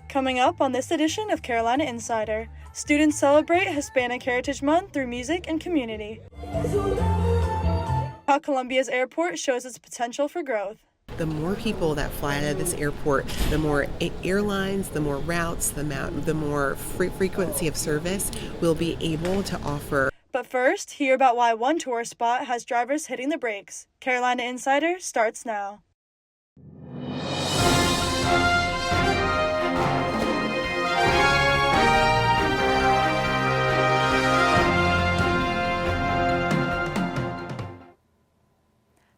Coming up on this edition of Carolina Insider, students celebrate Hispanic Heritage Month through music and community. How Columbia's airport shows its potential for growth. The more people that fly out of this airport, the more airlines, the more routes, the more frequency of service we'll be able to offer. But first, hear about why one tourist spot has drivers hitting the brakes. Carolina Insider starts now.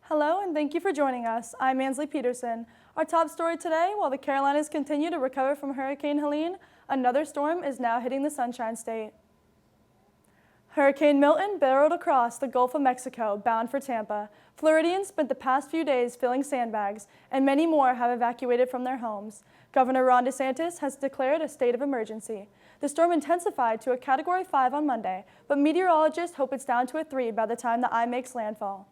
Hello and thank you for joining us. I'm Ansley Peterson. Our top story today, while the Carolinas continue to recover from Hurricane Helene, another storm is now hitting the Sunshine State. Hurricane Milton barreled across the Gulf of Mexico, bound for Tampa. Floridians spent the past few days filling sandbags, and many more have evacuated from their homes. Governor Ron DeSantis has declared a state of emergency. The storm intensified to a Category 5 on Monday, but meteorologists hope it's down to a 3 by the time the eye makes landfall.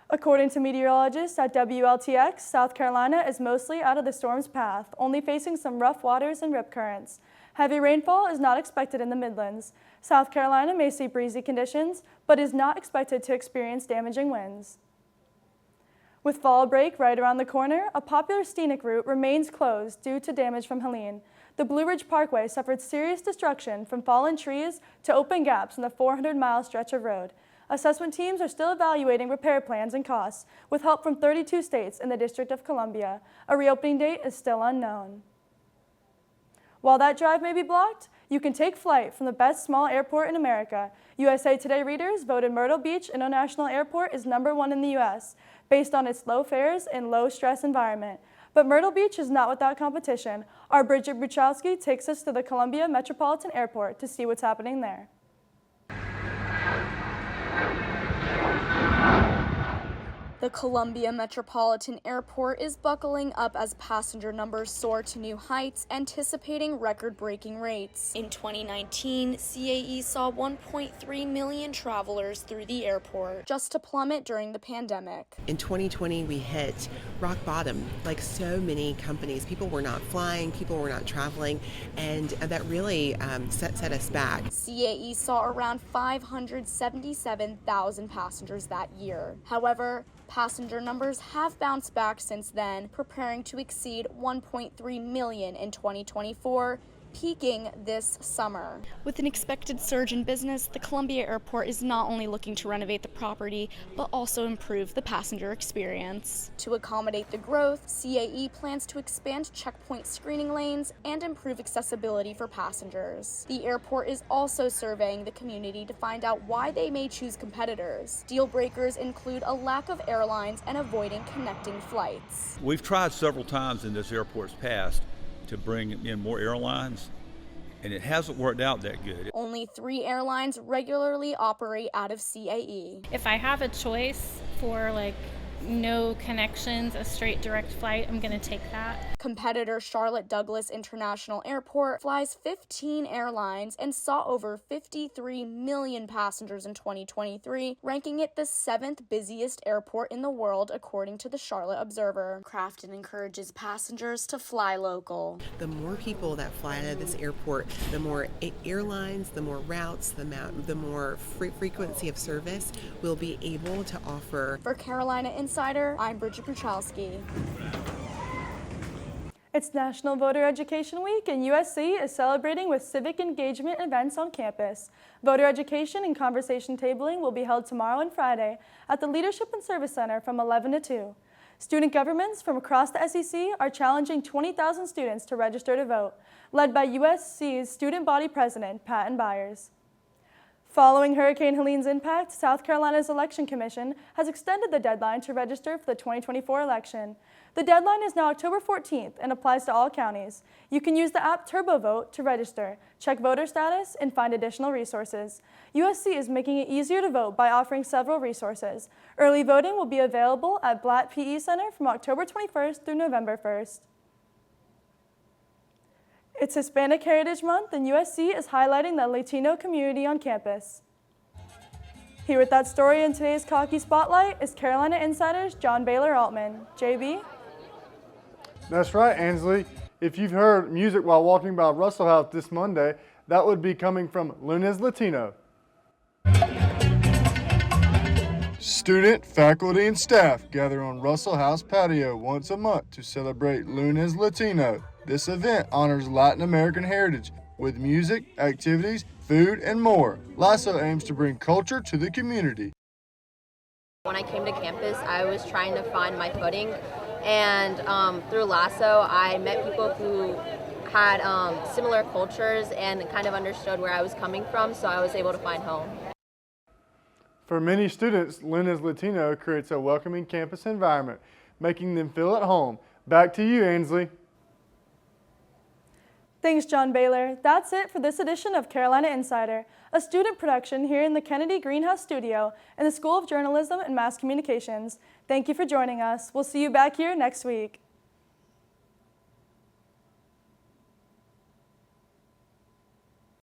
According to meteorologists at WLTX, South Carolina is mostly out of the storm's path, only facing some rough waters and rip currents. Heavy rainfall is not expected in the Midlands. South Carolina may see breezy conditions, but is not expected to experience damaging winds. With fall break right around the corner, a popular scenic route remains closed due to damage from Helene. The Ridge Parkway suffered serious destruction from fallen trees to open gaps in the 400-mile stretch of road. Assessment teams are still evaluating repair plans and costs, with help from 32 states and the District of Columbia. A reopening date is still unknown. While that drive may be blocked, you can take flight from the best small airport in America. USA Today readers voted Myrtle Beach International Airport is #1 in the U.S., based on its low fares and low-stress environment. But Myrtle Beach is not without competition. Our Bridget Buchowski takes us to the Columbia Metropolitan Airport to see what's happening there. The Columbia Metropolitan Airport is buckling up as passenger numbers soar to new heights, anticipating record-breaking rates. In 2019, CAE saw 1.3 million travelers through the airport, just to plummet during the pandemic. In 2020, we hit rock bottom, like so many companies. People were not flying, people were not traveling, and that really set us back. CAE saw around 577,000 passengers that year. However, passenger numbers have bounced back since then, preparing to exceed 1.3 million in 2024, peaking this summer. With an expected surge in business, the Columbia Airport is not only looking to renovate the property, but also improve the passenger experience. To accommodate the growth, CAE plans to expand checkpoint screening lanes and improve accessibility for passengers. The airport is also surveying the community to find out why they may choose competitors. Deal breakers include a lack of airlines and avoiding connecting flights. We've tried several times in this airport's past to bring in more airlines, and it hasn't worked out that good. Only 3 airlines regularly operate out of CAE. If I have a choice for no connections, a straight direct flight, I'm going to take that. Competitor Charlotte Douglas International Airport flies 15 airlines and saw over 53 million passengers in 2023, ranking it the 7th busiest airport in the world according to the Charlotte Observer. Crafton encourages passengers to fly local. The more people that fly out of this airport, the more airlines, the more routes, the more frequency of service we'll be able to offer. For Carolina Insider, I'm Bridget Buchowski. It's National Voter Education Week, and USC is celebrating with civic engagement events on campus. Voter education and conversation tabling will be held tomorrow and Friday at the Leadership and Service Center from 11 to 2. Student governments from across the SEC are challenging 20,000 students to register to vote, led by USC's student body president, Patton Byers. Following Hurricane Helene's impact, South Carolina's Election Commission has extended the deadline to register for the 2024 election. The deadline is now October 14th and applies to all counties. You can use the app TurboVote to register, check voter status, and find additional resources. USC is making it easier to vote by offering several resources. Early voting will be available at Blatt PE Center from October 21st through November 1st. It's Hispanic Heritage Month, and USC is highlighting the Latino community on campus. Here with that story in today's Cocky Spotlight is Carolina Insider's John Baylor Altman. JB? That's right, Ansley. If you've heard music while walking by Russell House this Monday, that would be coming from Lunes Latino. Student, faculty, and staff gather on Russell House patio once a month to celebrate Lunes Latino. This event honors Latin American heritage with music, activities, food, and more. LASSO aims to bring culture to the community. When I came to campus, I was trying to find my footing, and through LASSO, I met people who had similar cultures and kind of understood where I was coming from, so I was able to find home. For many students, Lunes Latino creates a welcoming campus environment, making them feel at home. Back to you, Ansley. Thanks, John Baylor. That's it for this edition of Carolina Insider, a student production here in the Kennedy Greenhouse Studio in the School of Journalism and Mass Communications. Thank you for joining us. We'll see you back here next week.